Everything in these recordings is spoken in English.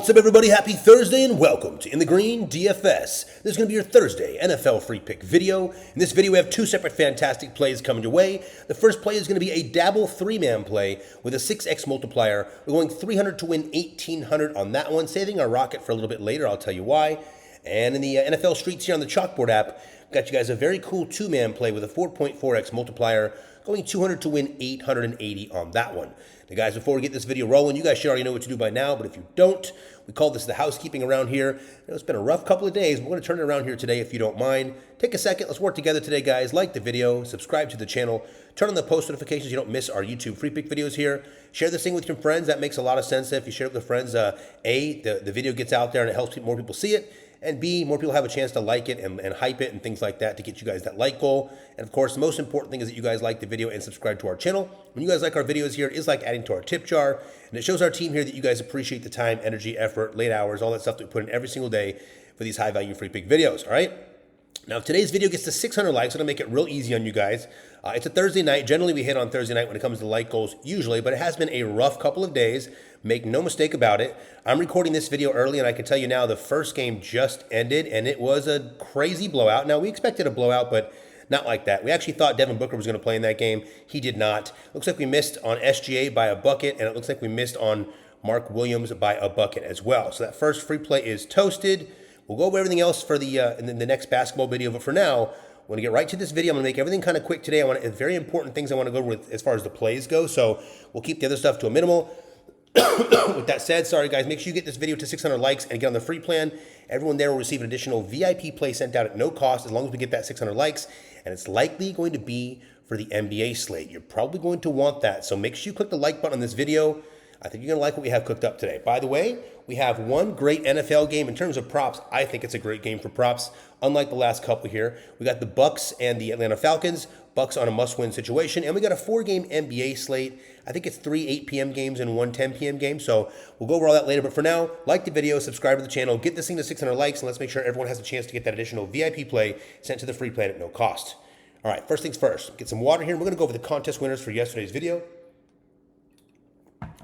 What's up, everybody? Happy Thursday and welcome to In the Green DFS. This is going to be your Thursday NFL free pick video. In this video, we have two separate fantastic plays coming your way. The first play is going to be a Dabble 3-man play with a 6x multiplier. We're going 300 to win 1,800 on that one. Saving our rocket for a little bit later. I'll tell you why. And in the NFL streets here on the Chalkboard app, got you guys a very cool 2-man play with a 4.4x multiplier, going 200 to win 880 on that one. Now, guys, before we get this video rolling, you guys should already know what to do by now, but if you don't, we call this the housekeeping around here. It's been a rough couple of days, but we're going to turn it around here today if you don't mind. Take a second, let's work together today, guys. Like the video, subscribe to the channel, turn on the post notifications so you don't miss our YouTube free pick videos here. Share this thing with your friends. That makes a lot of sense. If you share it with friends, A, the video gets out there and it helps more people see it. And B, more people have a chance to like it and hype it and things like that to get you guys that like goal. And of course, the most important thing is that you guys like the video and subscribe to our channel. When you guys like our videos here, it is like adding to our tip jar. And it shows our team here that you guys appreciate the time, energy, effort, late hours, all that stuff that we put in every single day for these high value free pick videos, all right? Now, if today's video gets to 600 likes, it'll make it real easy on you guys. It's a Thursday night. Generally, we hit on Thursday night when it comes to like goals, usually, but it has been a rough couple of days. Make no mistake about it. I'm recording this video early, and I can tell you now the first game just ended, and it was a crazy blowout. Now, we expected a blowout, but not like that. We actually thought Devin Booker was going to play in that game. He did not. Looks like we missed on SGA by a bucket, and it looks like we missed on Mark Williams by a bucket as well. So that first free play is toasted. We'll go over everything else for in the next basketball video, but for now, I want to get right to this video. I'm going to make everything kind of quick today. Very important things I want to go with as far as the plays go, so we'll keep the other stuff to a minimal. With that said, sorry guys, make sure you get this video to 600 likes and get on the free plan. Everyone there will receive an additional VIP play sent out at no cost as long as we get that 600 likes, and it's likely going to be for the NBA slate. You're probably going to want that, so make sure you click the like button on this video. I think you're going to like what we have cooked up today. By the way, we have one great NFL game. In terms of props, I think it's a great game for props, unlike the last couple here. We got the BUCS and the Atlanta Falcons. BUCS on a must-win situation. And we got a 4-game NBA slate. I think it's 3 8 p.m. games and 1 10 p.m. game. So we'll go over all that later. But for now, like the video, subscribe to the channel, get this thing to 600 likes, and let's make sure everyone has a chance to get that additional VIP play sent to the free plan at no cost. All right, first things first. Get some water here. We're going to go over the contest winners for yesterday's video.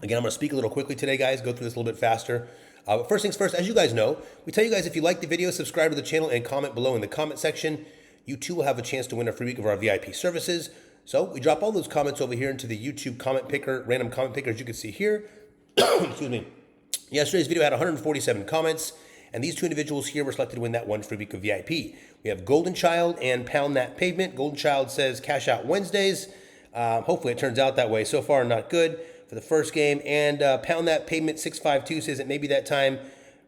Again, I'm going to speak a little quickly today, guys. Go through this a little bit faster. But first things first, as you guys know, we tell you guys if you like the video, subscribe to the channel and comment below in the comment section. You too will have a chance to win a free week of our VIP services. So we drop all those comments over here into the YouTube comment picker, random comment picker, as you can see here. Excuse me. Yesterday's video had 147 comments, and these two individuals here were selected to win that one free week of VIP. We have Golden Child and Pound That Pavement. Golden Child says cash out Wednesdays. Hopefully it turns out that way. So far, not good for the first game. And Pound That Pavement 652 says it may be that time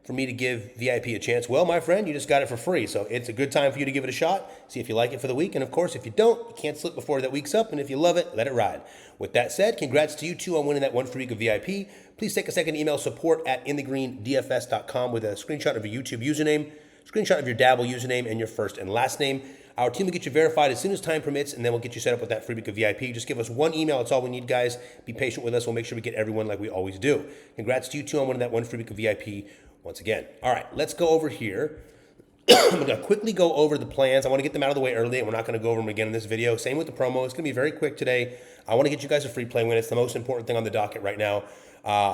for me to give VIP a chance. Well, my friend, you just got it for free, so it's a good time for you to give it a shot, see if you like it for the week, and of course, if you don't, you can't slip before that week's up, and if you love it, let it ride. With that said, congrats to you two on winning that one free week of VIP. Please take a second to email support@inthegreendfs.com with a screenshot of your YouTube username, screenshot of your Dabble username, and your first and last name. Our team will get you verified as soon as time permits, and then we'll get you set up with that free week of VIP. Just give us one email. That's all we need, guys. Be patient with us. We'll make sure we get everyone like we always do. Congrats to you two on winning that one free week of VIP once again. All right, let's go over here. I'm going to quickly go over the plans. I want to get them out of the way early, and we're not going to go over them again in this video. Same with the promo. It's going to be very quick today. I want to get you guys a free play win. It's the most important thing on the docket right now.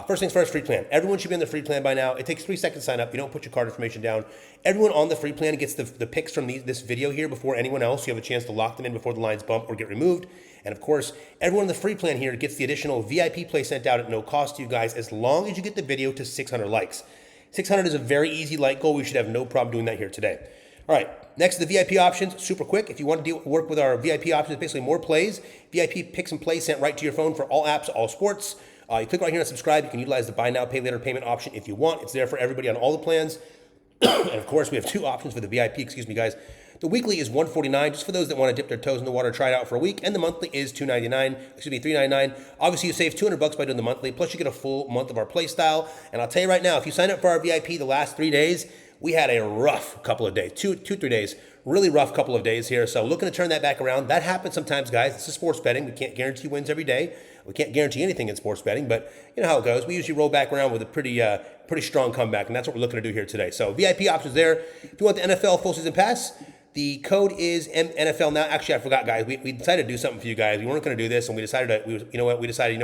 First things first, free plan. Everyone should be on the free plan by now. It takes 3 seconds to sign up. You don't put your card information down. Everyone on the free plan gets the picks from this video here before anyone else. You have a chance to lock them in before the lines bump or get removed. And of course, everyone in the free plan here gets the additional VIP play sent out at no cost to you guys as long as you get the video to 600 likes. 600 is a very easy like goal. We should have no problem doing that here today. All right, next the VIP options, super quick. If you want to work with our VIP options, basically more plays, VIP picks and plays sent right to your phone for all apps, all sports. You click right here on subscribe. You can utilize the buy now, pay later payment option if you want. It's there for everybody on all the plans. And of course, we have two options for the VIP, excuse me, guys. The weekly is $149, just for those that want to dip their toes in the water, try it out for a week. And the monthly is $399. Obviously, you save $200 by doing the monthly, plus you get a full month of our play style. And I'll tell you right now, if you sign up for our VIP the last 3 days, we had a rough couple of days, 3 days, really rough couple of days here. So looking to turn that back around. That happens sometimes, guys. This is sports betting. We can't guarantee wins every day. We can't guarantee anything in sports betting, but you know how it goes. We usually roll back around with a pretty strong comeback, and that's what we're looking to do here today. So VIP options there. If you want the NFL full season pass, The code is NFL now. Actually, I forgot, guys. We decided to do something for you guys. We weren't going to do this, and we decided we decided,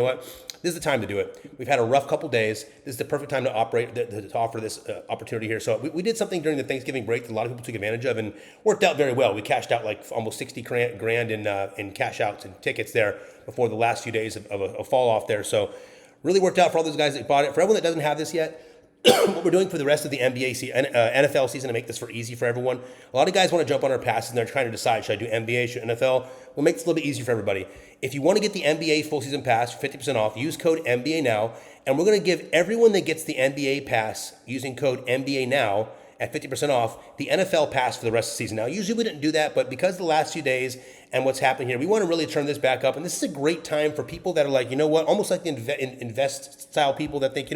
this is the time to do it. We've had a rough couple days. This is the perfect time to offer this opportunity here. So we did something during the Thanksgiving break that a lot of people took advantage of and worked out very well. We cashed out like almost 60 grand in cash outs and tickets there before the last few days of a fall off there. So really worked out for all those guys that bought it. For everyone that doesn't have this yet, what we're doing for the rest of the NFL season to make this easy for everyone. A lot of guys want to jump on our passes and they're trying to decide, should I do NBA, should NFL? We'll make this a little bit easier for everybody. If you want to get the NBA full season pass, 50% off, use code NBA now. And we're going to give everyone that gets the NBA pass using code NBA now at 50% off the NFL pass for the rest of the season. Now, usually we didn't do that, but because of the last few days and what's happened here, we want to really turn this back up. And this is a great time for people that are like, almost like the invest style people that think,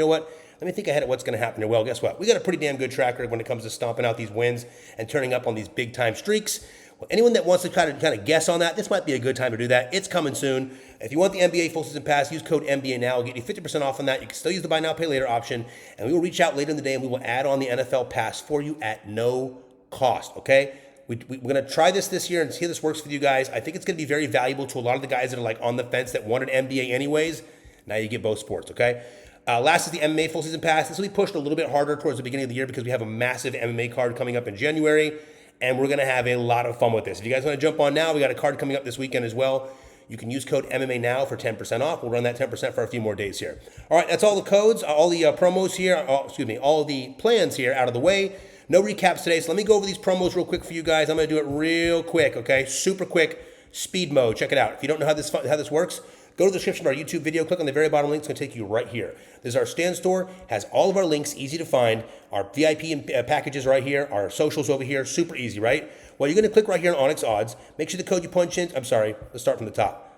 let me think ahead at what's going to happen here. Well, guess what? We got a pretty damn good track record when it comes to stomping out these wins and turning up on these big time streaks. Well, anyone that wants to kind of guess on that, this might be a good time to do that. It's coming soon. If you want the NBA full season pass, use code NBA now. We'll get you 50% off on that. You can still use the buy now, pay later option. And we will reach out later in the day and we will add on the NFL pass for you at no cost, okay? We're going to try this year and see how this works for you guys. I think it's going to be very valuable to a lot of the guys that are like on the fence that wanted NBA anyways. Now you get both sports, okay? Last is the MMA full season pass. This will be pushed a little bit harder towards the beginning of the year because we have a massive MMA card coming up in January, and we're going to have a lot of fun with this. If you guys want to jump on now, we got a card coming up this weekend as well. You can use code MMA now for 10% off. We'll run that 10% for a few more days here. All right, that's all the codes, all the promos here, all the plans here out of the way. No recaps today, so let me go over these promos real quick for you guys. I'm going to do it real quick, okay? Super quick, speed mode. Check it out. If you don't know how this works, go to the description of our YouTube video, click on the very bottom link. It's going to take you right here. This is our stand store, has all of our links, easy to find. Our VIP packages right here, our socials over here, super easy, right? Well, you're going to click right here on Onyx Odds. Make sure the code you punch in, let's start from the top.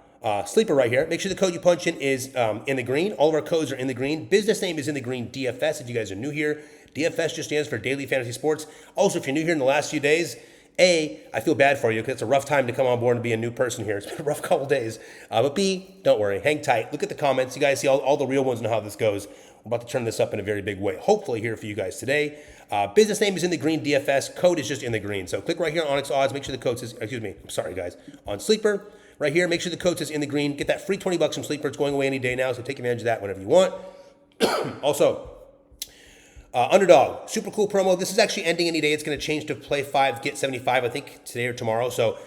Sleeper right here. Make sure the code you punch in is in the green. All of our codes are in the green. Business name is in the green, DFS, if you guys are new here. DFS just stands for Daily Fantasy Sports. Also, if you're new here in the last few days, I feel bad for you because it's a rough time to come on board and be a new person here. It's been a rough couple days. But B, don't worry. Hang tight. Look at the comments. You guys see all the real ones know how this goes. We're about to turn this up in a very big way. Hopefully here for you guys today. Business name is in the green, DFS. Code is just in the green. So click right here on Onyx Odds. Make sure the code says, on Sleeper. Right here, make sure the code says in the green. Get that free $20 from Sleeper. It's going away any day now, so take advantage of that whenever you want. Also, Underdog, super cool promo. This is actually ending any day. It's going to change to play 5, get 75, I think today or tomorrow. So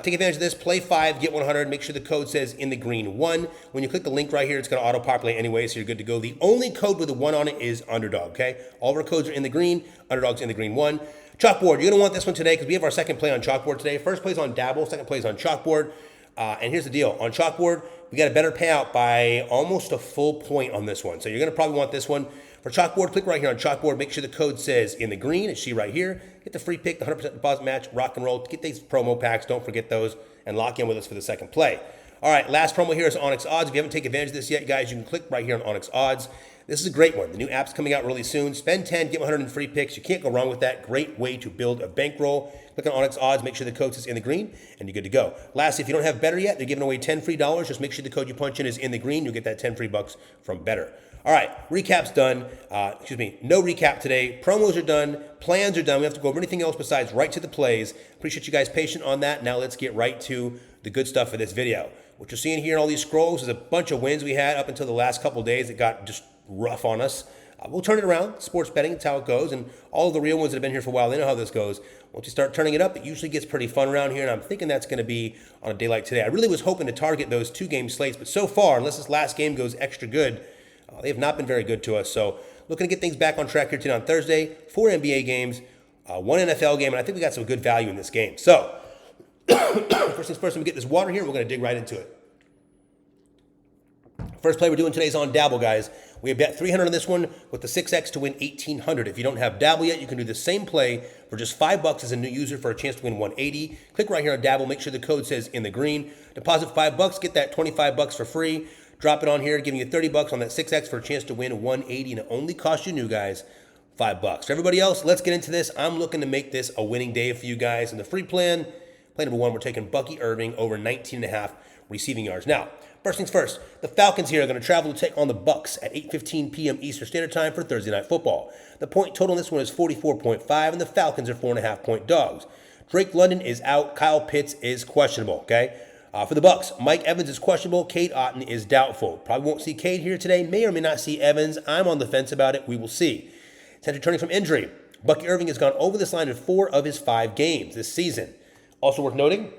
take advantage of this. Play 5, get 100. Make sure the code says in the green 1. When you click the link right here, it's going to auto-populate anyway, so you're good to go. The only code with a 1 on it is Underdog, okay? All of our codes are in the green. Underdog's in the green 1. Chalkboard, you're going to want this one today because we have our second play on Chalkboard today. First play's on Dabble, second play's on Chalkboard. And here's the deal. On Chalkboard, we got a better payout by almost a full point on this one. So you're going to probably want this one. For Chalkboard, click right here on Chalkboard. Make sure the code says in the green. It's right here. Get the free pick, the 100% deposit match, rock and roll. Get these promo packs. Don't forget those. And lock in with us for the second play. All right, last promo here is Onyx Odds. If you haven't taken advantage of this yet, guys, you can click right here on Onyx Odds. This is a great one. The new app's coming out really soon. Spend 10, get 100 in free picks. You can't go wrong with that. Great way to build a bankroll. Click on Onyx Odds. Make sure the code is in the green, and you're good to go. Lastly, if you don't have Better yet, they're giving away 10 free dollars. Just make sure the code you punch in is in the green. You'll get that 10 free bucks from Better. All right, recap's done. No recap today. Promos are done. Plans are done. We have to go over anything else besides right to the plays. Appreciate you guys patient on that. Now let's get right to the good stuff for this video. What you're seeing here in all these scrolls is a bunch of wins we had up until the last couple of days that got just rough on us. We'll turn it around. Sports betting, it's how it goes. And all of the real ones that have been here for a while, they know how this goes. Once you start turning it up, it usually gets pretty fun around here. And I'm thinking that's going to be on a day like today. I really was hoping to target those 2-game slates. But so far, unless this last game goes extra good, they have not been very good to us. So looking to get things back on track here today on Thursday. 4 NBA games, 1 NFL game. And I think we got some good value in this game. So first things first, let me get this water here. We're going to dig right into it. First play we're doing today is on Dabble, guys. We have bet 300 on this one with the 6X to win 1,800. If you don't have Dabble yet, you can do the same play for just $5 as a new user for a chance to win 180. Click right here on Dabble. Make sure the code says in the green. Deposit $5, get that $25 for free. Drop it on here, giving you $30 on that 6X for a chance to win 180, and it only costs you new guys $5. For everybody else, let's get into this. I'm looking to make this a winning day for you guys. In the free plan, play number 1, we're taking Bucky Irving over 19.5 receiving yards. Now, first things first, the Falcons here are going to travel to take on the BUCS at 8:15 p.m. Eastern Standard Time for Thursday Night Football. The point total on this one is 44.5, and the Falcons are 4.5-point dogs. Drake London is out. Kyle Pitts is questionable, okay? For the BUCS, Mike Evans is questionable. Cade Otton is doubtful. Probably won't see Cade here today. May or may not see Evans. I'm on the fence about it. We will see. Center turning from injury. Bucky Irving has gone over this line in 4 of his 5 games this season. Also worth noting,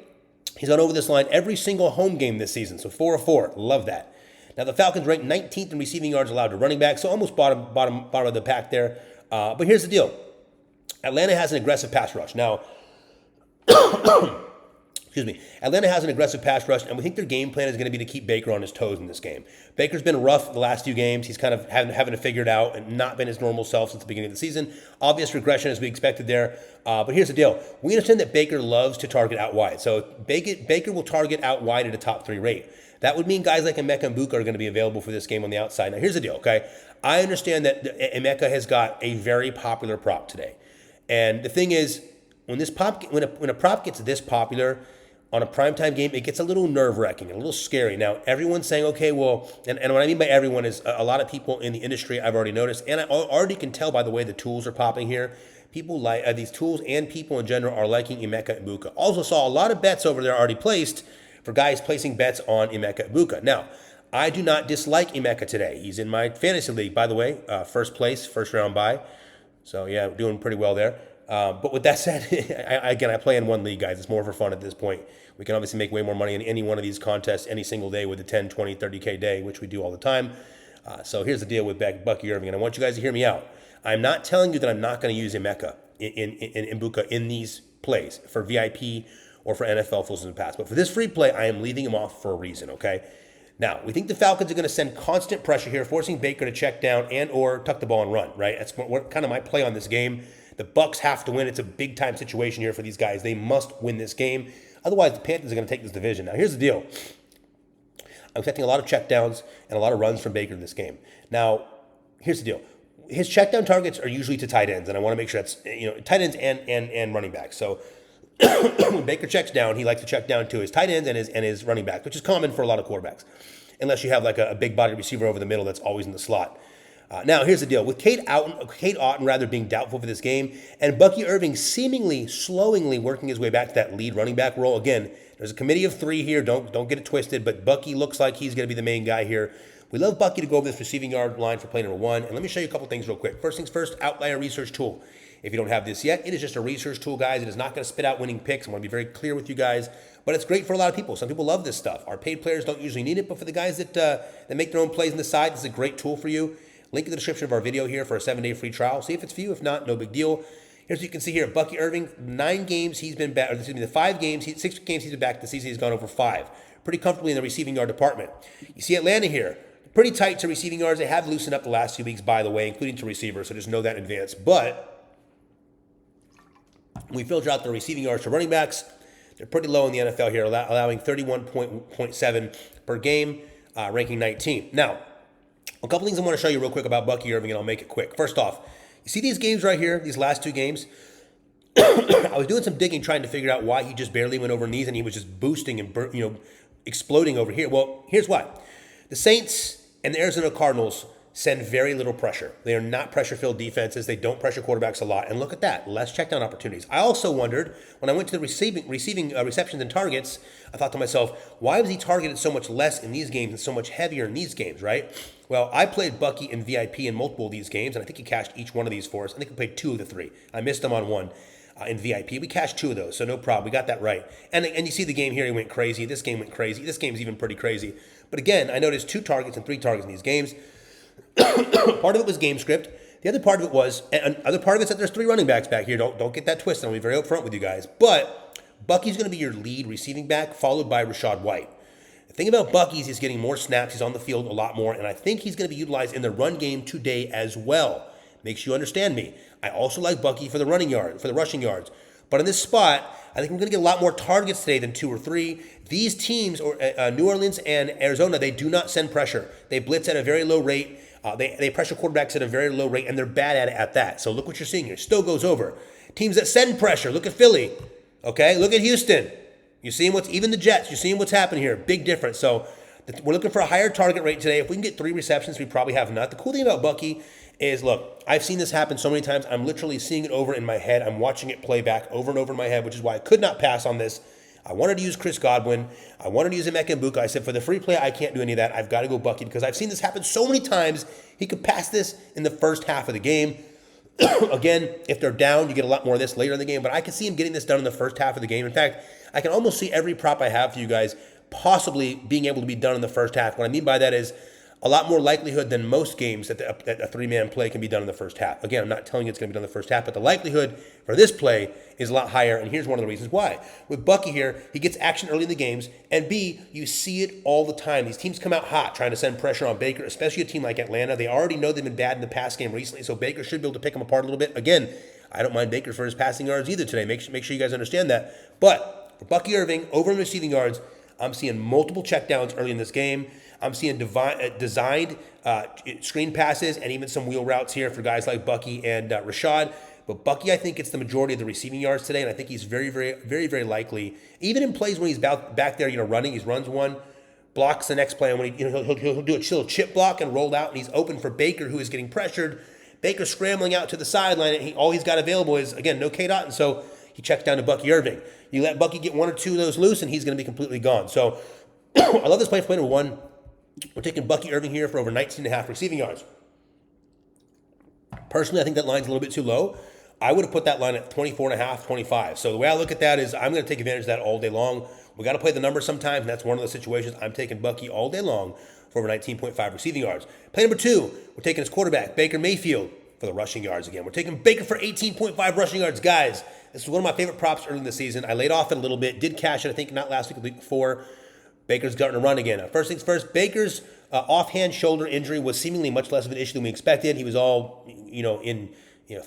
he's gone over this line every single home game this season, so 4 of 4. Love that. Now, the Falcons ranked 19th in receiving yards allowed to running back, so almost bottom of the pack there. But here's the deal. Atlanta has an aggressive pass rush. Now, excuse me. Atlanta has an aggressive pass rush, and we think their game plan is going to be to keep Baker on his toes in this game. Baker's been rough the last few games. He's kind of having to figure it out and not been his normal self since the beginning of the season. Obvious regression as we expected there. But here's the deal. We understand that Baker loves to target out wide. So Baker will target out wide at a top 3 rate. That would mean guys like Emeka and BUCS are going to be available for this game on the outside. Now, here's the deal, okay? I understand that Emeka has got a very popular prop today. And the thing is, when a prop gets this popular on a primetime game, it gets a little nerve-wracking, a little scary. Now, everyone's saying, okay, well, and what I mean by everyone is a lot of people in the industry I've already noticed, and I already can tell by the way the tools are popping here. People like these tools, and people in general are liking Emeka and BUCS. Also saw a lot of bets over there already placed for guys placing bets on Emeka and BUCS. Now, I do not dislike Emeka today. He's in my fantasy league, by the way, first place, first round bye. So, yeah, doing pretty well there. But with that said, I play in one league, guys. It's more for fun at this point. We can obviously make way more money in any one of these contests any single day with a 10, 20, 30K day, which we do all the time. So here's the deal with Bucky Irving, and I want you guys to hear me out. I'm not telling you that I'm not going to use Emeka in BUCS in these plays for VIP or for NFL full season pass. But for this free play, I am leaving him off for a reason, okay? Now, we think the Falcons are going to send constant pressure here, forcing Baker to check down and or tuck the ball and run, right? That's what kind of my play on this game. The BUCS have to win. It's a big-time situation here for these guys. They must win this game. Otherwise, the Panthers are going to take this division. Now, here's the deal. I'm expecting a lot of checkdowns and a lot of runs from Baker in this game. Now, here's the deal. His checkdown targets are usually to tight ends, and I want to make sure that's, tight ends and running backs. So when Baker checks down, he likes to check down to his tight ends and his running back, which is common for a lot of quarterbacks, unless you have like a big body receiver over the middle that's always in the slot. Now, here's the deal. With Cade Otton being doubtful for this game, and Bucky Irving seemingly, slowingly working his way back to that lead running back role. Again, there's a committee of 3 here. Don't get it twisted, but Bucky looks like he's going to be the main guy here. We love Bucky to go over this receiving yard line for play number 1. And let me show you a couple things real quick. First things first, Outlier Research Tool. If you don't have this yet, it is just a research tool, guys. It is not going to spit out winning picks. I want to be very clear with you guys. But it's great for a lot of people. Some people love this stuff. Our paid players don't usually need it, but for the guys that make their own plays on the side, this is a great tool for you. Link in the description of our video here for a 7-day free trial. See if it's for you. If not, no big deal. Here's what you can see here. Bucky Irving, 9 games he's been back, the 5 games, 6 games he's been back this season. He's gone over 5. Pretty comfortably in the receiving yard department. You see Atlanta here. Pretty tight to receiving yards. They have loosened up the last 2 weeks, by the way, including to receivers, so just know that in advance. But when we filter out the receiving yards to running backs, they're pretty low in the NFL here, allowing 31.7 per game, ranking 19th. Now, a couple things I want to show you real quick about Bucky Irving, and I'll make it quick. First off, you see these games right here, these last 2 games? I was doing some digging trying to figure out why he just barely went over knees and he was just boosting and exploding over here. Well, here's why. The Saints and the Arizona Cardinals send very little pressure. They are not pressure-filled defenses. They don't pressure quarterbacks a lot. And look at that, less checkdown opportunities. I also wondered, when I went to the receiving receptions and targets, I thought to myself, why was he targeted so much less in these games and so much heavier in these games, right? Well, I played Bucky in VIP in multiple of these games, and I think he cashed each one of these for us. I think we played 2 of the 3. I missed him on 1 in VIP. We cashed 2 of those, so no problem. We got that right. And you see the game here, he went crazy. This game went crazy. This game's even pretty crazy. But again, I noticed 2 targets and 3 targets in these games. Part of it was game script. The other part of it was, and other part of it's that there's 3 running backs back here. Don't get that twisted. I'll be very upfront with you guys. But Bucky's going to be your lead receiving back, followed by Rachaad White. The thing about Bucky is he's getting more snaps. He's on the field a lot more, and I think he's going to be utilized in the run game today as well. Make sure you understand me. I also like Bucky for the rushing yards. But in this spot, I think we're going to get a lot more targets today than 2 or 3. These teams, New Orleans and Arizona, they do not send pressure. They blitz at a very low rate. They pressure quarterbacks at a very low rate, and they're bad at it at that. So look what you're seeing here. Still goes over. Teams that send pressure. Look at Philly. Okay, look at Houston. You're seeing even the Jets. You're seeing what's happening here. Big difference. So we're looking for a higher target rate today. If we can get 3 receptions, we probably have enough. The cool thing about Bucky, is, look, I've seen this happen so many times. I'm literally seeing it over in my head. I'm watching it play back over and over in my head, which is why I could not pass on this. I wanted to use Chris Godwin. I wanted to use Emeka Egbuka. I said, for the free play, I can't do any of that. I've got to go Bucky because I've seen this happen so many times. He could pass this in the first half of the game. Again, if they're down, you get a lot more of this later in the game, but I can see him getting this done in the first half of the game. In fact, I can almost see every prop I have for you guys possibly being able to be done in the first half. What I mean by that is a lot more likelihood than most games that a three-man play can be done in the first half. Again, I'm not telling you it's going to be done in the first half, but the likelihood for this play is a lot higher, and here's one of the reasons why. With Bucky here, he gets action early in the games, and B, you see it all the time. These teams come out hot trying to send pressure on Baker, especially a team like Atlanta. They already know they've been bad in the pass game recently, so Baker should be able to pick them apart a little bit. Again, I don't mind Baker for his passing yards either today. Make sure you guys understand that. But for Bucky Irving, over in receiving yards, I'm seeing multiple checkdowns early in this game. I'm seeing designed screen passes and even some wheel routes here for guys like Bucky and Rashad. But Bucky, I think, gets the majority of the receiving yards today, and I think he's very, very, very, very likely, even in plays when he's back there, running, he runs one, blocks the next play, and when he'll do a chill chip block and roll out, and he's open for Baker, who is getting pressured. Baker scrambling out to the sideline, and all he's got available is, again, no K-Dot, and so he checks down to Bucky Irving. You let Bucky get one or two of those loose, and he's going to be completely gone. So I love this play for play number one. We're taking Bucky Irving here for over 19.5 receiving yards. Personally, I think that line's a little bit too low. I would have put that line at 24.5, 25. So the way I look at that is I'm going to take advantage of that all day long. We got to play the numbers sometimes, and that's one of those situations. I'm taking Bucky all day long for over 19.5 receiving yards. Play number two, we're taking his quarterback, Baker Mayfield, for the rushing yards again. We're taking Baker for 18.5 rushing yards. Guys, this is one of my favorite props early in the season. I laid off it a little bit, did cash it, I think not last week, the week before. Baker's starting to run again. First things first, Baker's offhand shoulder injury was seemingly much less of an issue than we expected. He was all, in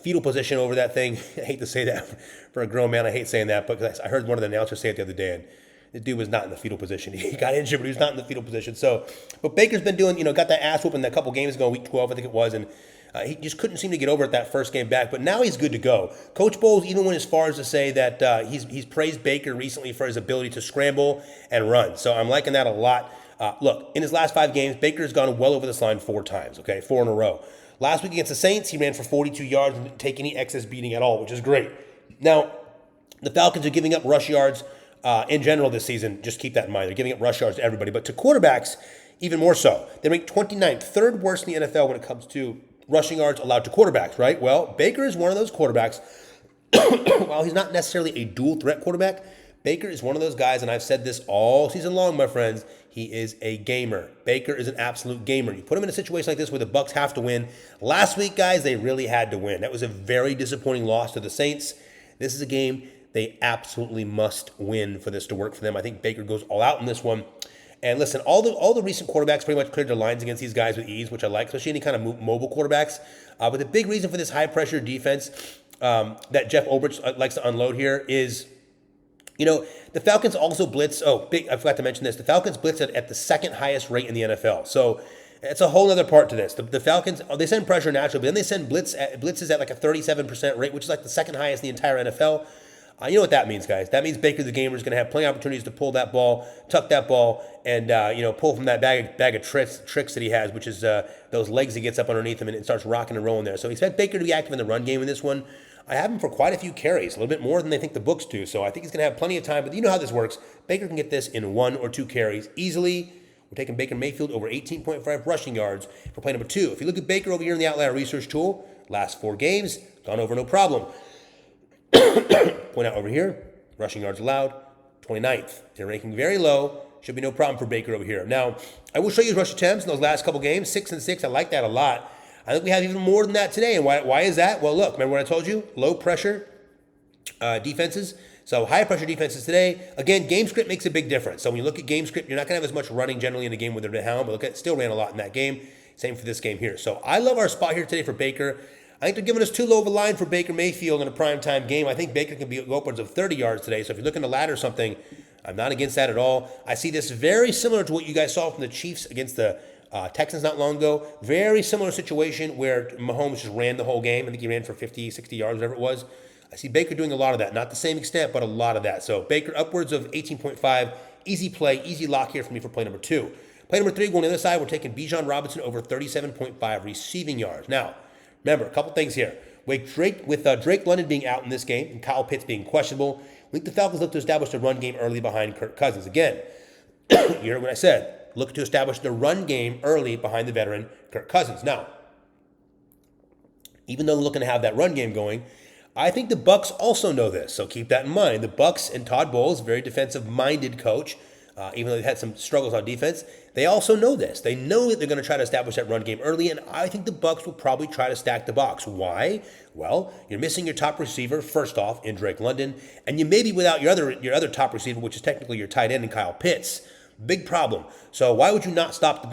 fetal position over that thing. I hate to say that for a grown man. I hate saying that, but I heard one of the announcers say it the other day, and the dude was not in the fetal position. He got injured, but he was not in the fetal position. So, but Baker's been doing, got that ass whooping that couple games ago, week 12, I think it was, and he just couldn't seem to get over it that first game back, but now he's good to go. Coach Bowles even went as far as to say that he's praised Baker recently for his ability to scramble and run. So I'm liking that a lot. Look, in his last 5 games, Baker's gone well over this line 4 times, 4 in a row. Last week against the Saints, he ran for 42 yards and didn't take any excess beating at all, which is great. Now, the Falcons are giving up rush yards in general this season. Just keep that in mind. They're giving up rush yards to everybody, but to quarterbacks, even more so. They rank 29th, third worst in the NFL when it comes to rushing yards allowed to quarterbacks, right? Well, Baker is one of those quarterbacks. While he's not necessarily a dual threat quarterback, Baker is one of those guys, and I've said this all season long, my friends, he is a gamer. Baker is an absolute gamer. You put him in a situation like this where the BUCS have to win. Last week, guys, they really had to win. That was a very disappointing loss to the Saints. This is a game they absolutely must win for this to work for them. I think Baker goes all out in this one. And listen, all the recent quarterbacks pretty much cleared their lines against these guys with ease, which I like, especially any kind of mobile quarterbacks. But the big reason for this high-pressure defense that Jeff Ulbrich likes to unload here is, the Falcons also blitz. I forgot to mention this. The Falcons blitz at the second highest rate in the NFL. So it's a whole other part to this. The Falcons, they send pressure naturally, but then they send blitzes at like a 37% rate, which is like the second highest in the entire NFL. You know what that means, guys. That means Baker the Gamer is going to have plenty of opportunities to pull that ball, tuck that ball, and pull from that bag of tricks that he has, which is those legs he gets up underneath him and starts rocking and rolling there. So expect Baker to be active in the run game in this one. I have him for quite a few carries, a little bit more than they think the books do. So I think he's going to have plenty of time. But you know how this works. Baker can get this in 1 or 2 carries easily. We're taking Baker Mayfield over 18.5 rushing yards for play number 2. If you look at Baker over here in the Outlier Research tool, last 4 games, gone over no problem. Point out over here, rushing yards allowed, 29th. They're ranking very low. Should be no problem for Baker over here. Now, I will show you his rush attempts in those last couple games, 6 and 6. I like that a lot. I think we have even more than that today. And why is that? Well, look, remember what I told you? Low pressure defenses. So high pressure defenses today. Again, game script makes a big difference. So when you look at game script, you're not going to have as much running generally in a game with they're at home, but look at still ran a lot in that game. Same for this game here. So I love our spot here today for Baker. I think they're giving us too low of a line for Baker Mayfield in a primetime game. I think Baker can go upwards of 30 yards today. So if you're looking to ladder something, I'm not against that at all. I see this very similar to what you guys saw from the Chiefs against the Texans not long ago. Very similar situation where Mahomes just ran the whole game. I think he ran for 50, 60 yards, whatever it was. I see Baker doing a lot of that. Not the same extent, but a lot of that. So Baker upwards of 18.5. Easy play, easy lock here for me for play number 2. Play number 3, going to the other side, we're taking Bijan Robinson over 37.5 receiving yards. Now, Remember, a couple things here. With Drake London being out in this game and Kyle Pitts being questionable, I think the Falcons look to establish the run game early behind Kirk Cousins. Again, you heard what I said. Look to establish the run game early behind the veteran Kirk Cousins. Now, even though they're looking to have that run game going, I think the BUCS also know this, so keep that in mind. The BUCS and Todd Bowles, very defensive-minded coach, even though they've had some struggles on defense, they also know this. They know that they're going to try to establish that run game early, and I think the BUCS will probably try to stack the box. Why? Well, you're missing your top receiver, first off, in Drake London, and you may be without your other top receiver, which is technically your tight end in Kyle Pitts. Big problem. So why would you not stop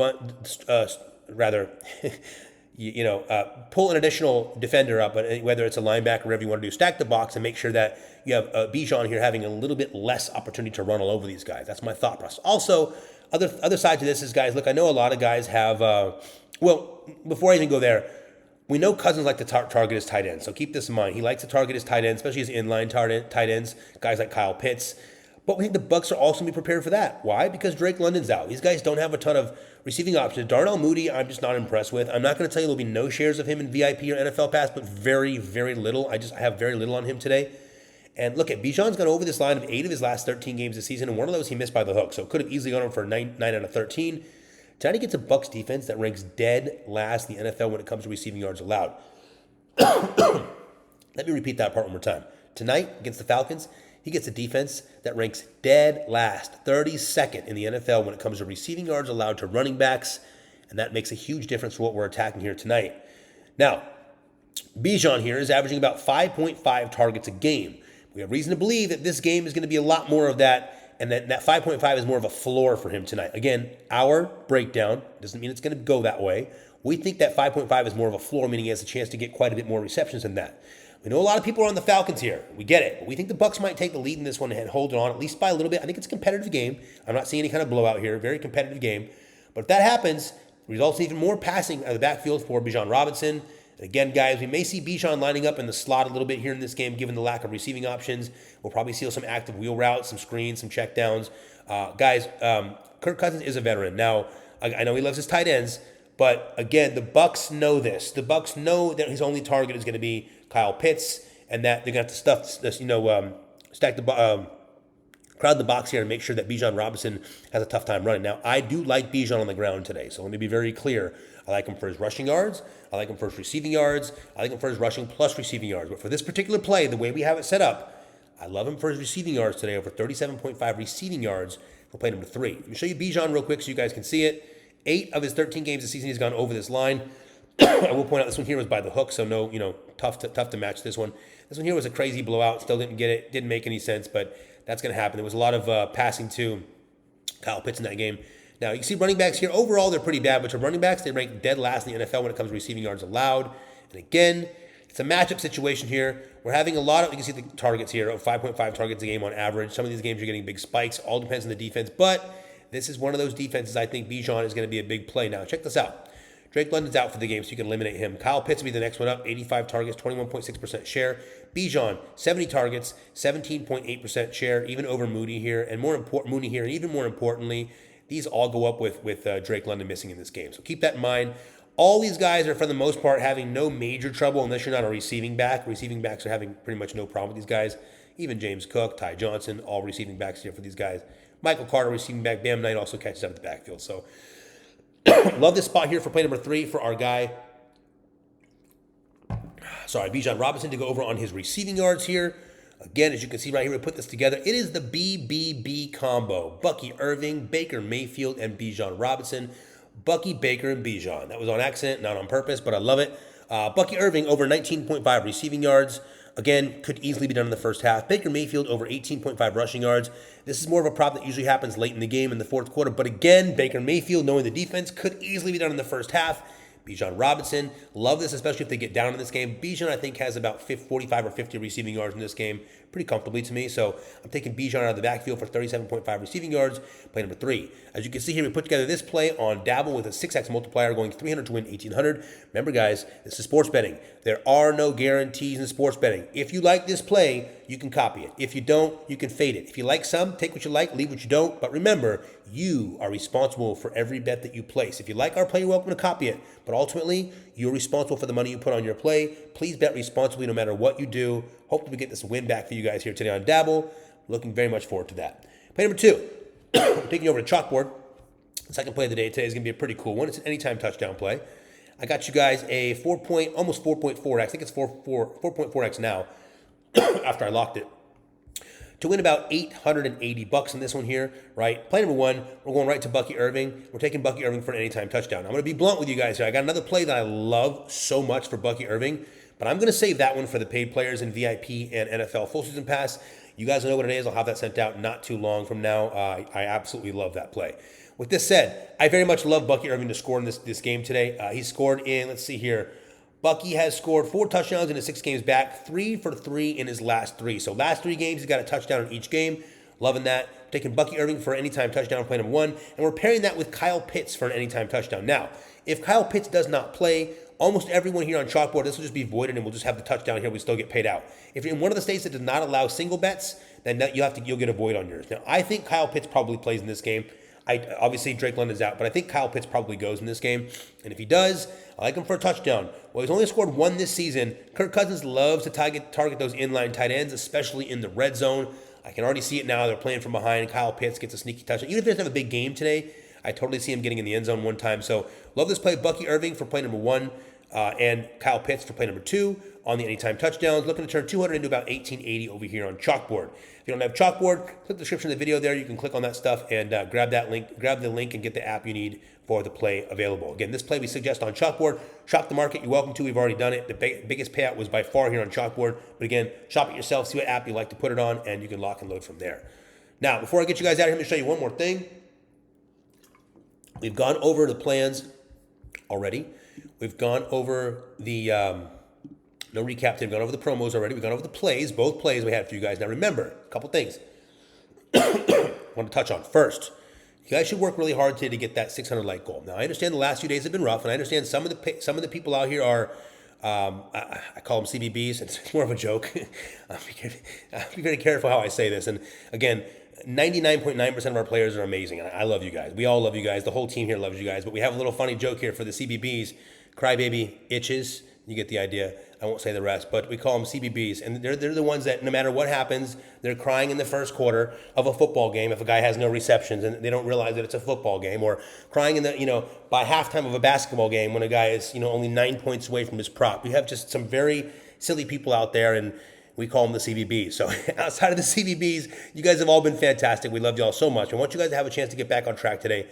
pull an additional defender up, whether it's a linebacker or whatever you want to do, stack the box and make sure that you have Bijan here having a little bit less opportunity to run all over these guys. That's my thought process. Also, other side to this is, guys, look, I know a lot of guys have, before I even go there, we know Cousins like to target his tight ends, so keep this in mind. He likes to target his tight ends, especially his inline tight ends, guys like Kyle Pitts. But we think the BUCS are also going to be prepared for that. Why? Because Drake London's out. These guys don't have a ton of receiving options. Darnell Mooney, I'm just not impressed with. I'm not going to tell you there'll be no shares of him in VIP or NFL Pass, but very, very little. I have very little on him today. And look, Bijan's gone over this line of 8 of his last 13 games this season, and one of those he missed by the hook. So it could have easily gone for 9 out of 13. Tonight he gets a BUCS defense that ranks dead last in the NFL when it comes to receiving yards allowed. Let me repeat that part one more time. Tonight, against the Falcons, he gets a defense that ranks dead last, 32nd in the NFL when it comes to receiving yards allowed to running backs, and that makes a huge difference for what we're attacking here tonight. Now, Bijan here is averaging about 5.5 targets a game. We have reason to believe that this game is going to be a lot more of that, and that 5.5 is more of a floor for him tonight. Again, our breakdown doesn't mean it's going to go that way. We think that 5.5 is more of a floor, meaning he has a chance to get quite a bit more receptions than that. We know a lot of people are on the Falcons here. We get it. But we think the BUCS might take the lead in this one and hold it on, at least by a little bit. I think it's a competitive game. I'm not seeing any kind of blowout here. Very competitive game. But if that happens, it results in even more passing out of the backfield for Bijan Robinson. And again, guys, we may see Bijan lining up in the slot a little bit here in this game, given the lack of receiving options. We'll probably see some active wheel routes, some screens, some checkdowns. Kirk Cousins is a veteran. Now, I know he loves his tight ends, but again, the BUCS know this. The BUCS know that his only target is going to be Kyle Pitts, and that they're going to have to crowd the box here and make sure that Bijan Robinson has a tough time running. Now, I do like Bijan on the ground today, so let me be very clear. I like him for his rushing yards. I like him for his receiving yards. I like him for his rushing plus receiving yards. But for this particular play, the way we have it set up, I love him for his receiving yards today, over 37.5 receiving yards for play number 3. Let me show you Bijan real quick so you guys can see it. 8 of his 13 games this season, he's gone over this line. I will point out this one here was by the hook, so no, tough to match this one. This one here was a crazy blowout. Still didn't get it. Didn't make any sense, but that's going to happen. There was a lot of passing to Kyle Pitts in that game. Now, you can see running backs here. Overall, they're pretty bad, but to running backs, they rank dead last in the NFL when it comes to receiving yards allowed. And again, it's a matchup situation here. We're having a lot of, you can see the targets here, of 5.5 targets a game on average. Some of these games you're getting big spikes. All depends on the defense, but this is one of those defenses I think Bijan is going to be a big play. Now, check this out. Drake London's out for the game, so you can eliminate him. Kyle Pitts will be the next one up, 85 targets, 21.6% share. Bijan, 70 targets, 17.8% share, even over Mooney here, and even more importantly, these all go up with Drake London missing in this game. So keep that in mind. All these guys are, for the most part, having no major trouble unless you're not a receiving back. Receiving backs are having pretty much no problem with these guys. Even James Cook, Ty Johnson, all receiving backs here for these guys. Michael Carter, receiving back. Bam Knight also catches up at the backfield. So love this spot here for play number 3 for our guy. Bijan Robinson to go over on his receiving yards here. Again, as you can see right here, we put this together. It is the BBB combo. Bucky Irving, Baker Mayfield, and Bijan Robinson. Bucky, Baker, and Bijan. That was on accident, not on purpose, but I love it. Bucky Irving over 19.5 receiving yards. Again, could easily be done in the first half. Baker Mayfield over 18.5 rushing yards. This is more of a prop that usually happens late in the game in the fourth quarter. But again, Baker Mayfield, knowing the defense, could easily be done in the first half. Bijan Robinson, love this, especially if they get down in this game. Bijan, I think, has about 45 or 50 receiving yards in this game, pretty comfortably to me. So I'm taking Bijan out of the backfield for 37.5 receiving yards, play number 3. As you can see here, we put together this play on Dabble with a 6x multiplier going 300 to win 1,800. Remember, guys, this is sports betting. There are no guarantees in sports betting. If you like this play, you can copy it. If you don't, you can fade it. If you like some, take what you like, leave what you don't. But remember, you are responsible for every bet that you place. If you like our play, you're welcome to copy it. But ultimately, you're responsible for the money you put on your play. Please bet responsibly no matter what you do. Hopefully we get this win back for you guys here today on Dabble. Looking very much forward to that. Play number 2. Taking you over to Chalkboard. The second play of the day today is going to be a pretty cool one. It's an anytime touchdown play. I got you guys a almost 4.4x. I think it's 4.4x now after I locked it. To win about $880 in this one here, right? Play number 1, we're going right to Bucky Irving. We're taking Bucky Irving for an anytime touchdown. I'm going to be blunt with you guys here. I got another play that I love so much for Bucky Irving, but I'm going to save that one for the paid players in VIP and NFL full season pass. You guys know what it is. I'll have that sent out not too long from now. I absolutely love that play. With this said, I very much love Bucky Irving to score in this game today. He scored in, let's see here, Bucky has scored 4 touchdowns in his 6 games back, 3 for 3 in his last 3. So last 3 games, he's got a touchdown in each game. Loving that. Taking Bucky Irving for an anytime touchdown, play number 1. And we're pairing that with Kyle Pitts for an anytime touchdown. Now, if Kyle Pitts does not play, almost everyone here on Chalkboard, this will just be voided and we'll just have the touchdown here. We still get paid out. If you're in one of the states that does not allow single bets, then you'll get a void on yours. Now, I think Kyle Pitts probably plays in this game. Obviously, Drake London's out, but I think Kyle Pitts probably goes in this game. And if he does, I like him for a touchdown. Well, he's only scored 1 this season. Kirk Cousins loves to target those inline tight ends, especially in the red zone. I can already see it now. They're playing from behind. Kyle Pitts gets a sneaky touchdown. Even if he doesn't have a big game today, I totally see him getting in the end zone one time. So love this play. Bucky Irving for play number 1 and Kyle Pitts for play number 2 on the anytime touchdowns. Looking to turn 200 into about 1880 over here on Chalkboard. If you don't have Chalkboard, click the description of the video there. You can click on that stuff and grab the link and get the app you need for the play available. Again, this play we suggest on Chalkboard. Shop the market. You're welcome to. We've already done it. The biggest payout was by far here on Chalkboard. But again, shop it yourself. See what app you like to put it on, and you can lock and load from there. Now, before I get you guys out here, let me show you one more thing. We've gone over the plans already. We've gone over the... no recap today. We've gone over the promos already. We've gone over the plays, both plays we had for you guys. Now remember, a couple things I want to touch on. First, you guys should work really hard today to get that 600 like goal. Now I understand the last few days have been rough, and I understand some of the people out here are, I call them CBBs. It's more of a joke. I'll be very careful how I say this. And again, 99.9% of our players are amazing. I love you guys. We all love you guys. The whole team here loves you guys. But we have a little funny joke here for the CBBs. Crybaby itches. You get the idea. I won't say the rest, but we call them CBBs. And they're the ones that no matter what happens, they're crying in the first quarter of a football game if a guy has no receptions and they don't realize that it's a football game, or crying in the, by halftime of a basketball game when a guy is, only 9 points away from his prop. We have just some very silly people out there, and we call them the CBBs. So outside of the CBBs, you guys have all been fantastic. We loved you all so much. I want you guys to have a chance to get back on track today.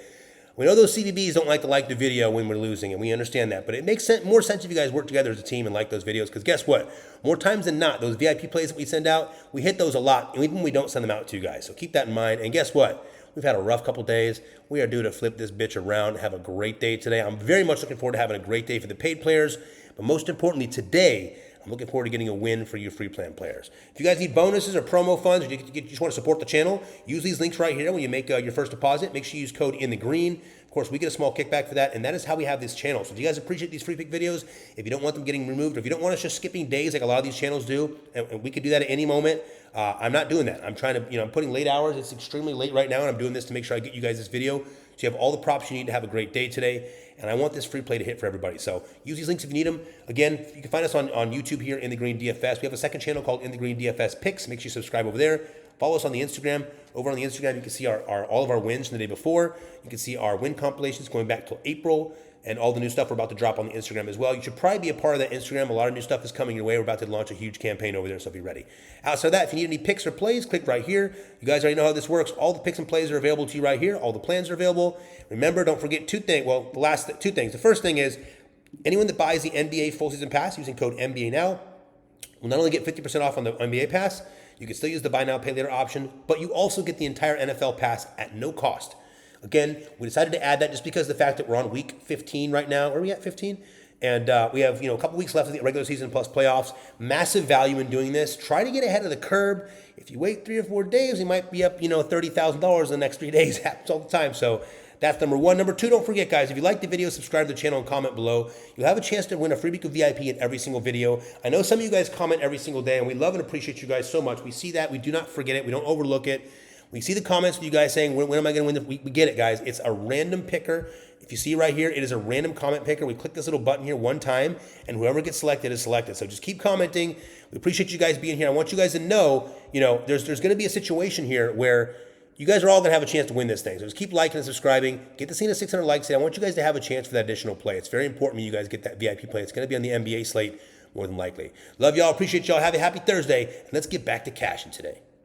We know those CBBs don't like to like the video when we're losing, and we understand that. But it makes more sense if you guys work together as a team and like those videos, because guess what? More times than not, those VIP plays that we send out, we hit those a lot, and even when we don't send them out to you guys. So keep that in mind. And guess what? We've had a rough couple days. We are due to flip this bitch around and have a great day today. I'm very much looking forward to having a great day for the paid players. But most importantly, today, I'm looking forward to getting a win for you free plan players. If you guys need bonuses or promo funds, or you just want to support the channel, use these links right here when you make your first deposit. Make sure you use code INTHEGREEN. Of course, we get a small kickback for that, and that is how we have this channel. So if you guys appreciate these free pick videos, if you don't want them getting removed, or if you don't want us just skipping days like a lot of these channels do, and we could do that at any moment, I'm not doing that. I'm trying to, I'm putting late hours. It's extremely late right now, and I'm doing this to make sure I get you guys this video so you have all the props you need to have a great day today. And I want this free play to hit for everybody. So use these links if you need them. Again, you can find us on YouTube here in the Green DFS. We have a second channel called In the Green DFS Picks. Make sure you subscribe over there. Follow us on the Instagram. Over on the Instagram, you can see all of our wins from the day before. You can see our win compilations going back till April, and all the new stuff we're about to drop on the Instagram as well. You should probably be a part of that Instagram. A lot of new stuff is coming your way. We're about to launch a huge campaign over there, so be ready. Outside of that, if you need any picks or plays, click right here. You guys already know how this works. All the picks and plays are available to you right here. All the plans are available. Remember, don't forget two things. Well, the last two things. The first thing is, anyone that buys the NBA full season pass using code NBA now will not only get 50% off on the NBA pass, you can still use the buy now, pay later option, but you also get the entire NFL pass at no cost. Again, we decided to add that just because of the fact that we're on week 15 right now. Where are we at, 15? And we have a couple weeks left of the regular season plus playoffs. Massive value in doing this. Try to get ahead of the curve. If you wait 3 or 4 days, you might be up $30,000 in the next 3 days. Happens all the time. So That's number one. Number two, don't forget, guys, if you like the video, subscribe to the channel and comment below. You'll have a chance to win a free week of VIP in every single video. I know some of you guys comment every single day, and we love and appreciate you guys so much. We see that. We do not forget it. We don't overlook it. We see the comments of you guys saying, when am I going to win? We get it, guys. It's a random picker. If you see right here, it is a random comment picker. We click this little button here one time, and whoever gets selected is selected. So just keep commenting. We appreciate you guys being here. I want you guys to know, there's going to be a situation here where you guys are all going to have a chance to win this thing. So just keep liking and subscribing. Get this thing to 600 likes today. I want you guys to have a chance for that additional play. It's very important when you guys get that VIP play. It's going to be on the NBA slate more than likely. Love y'all. Appreciate y'all. Have a happy Thursday. And let's get back to cashing today.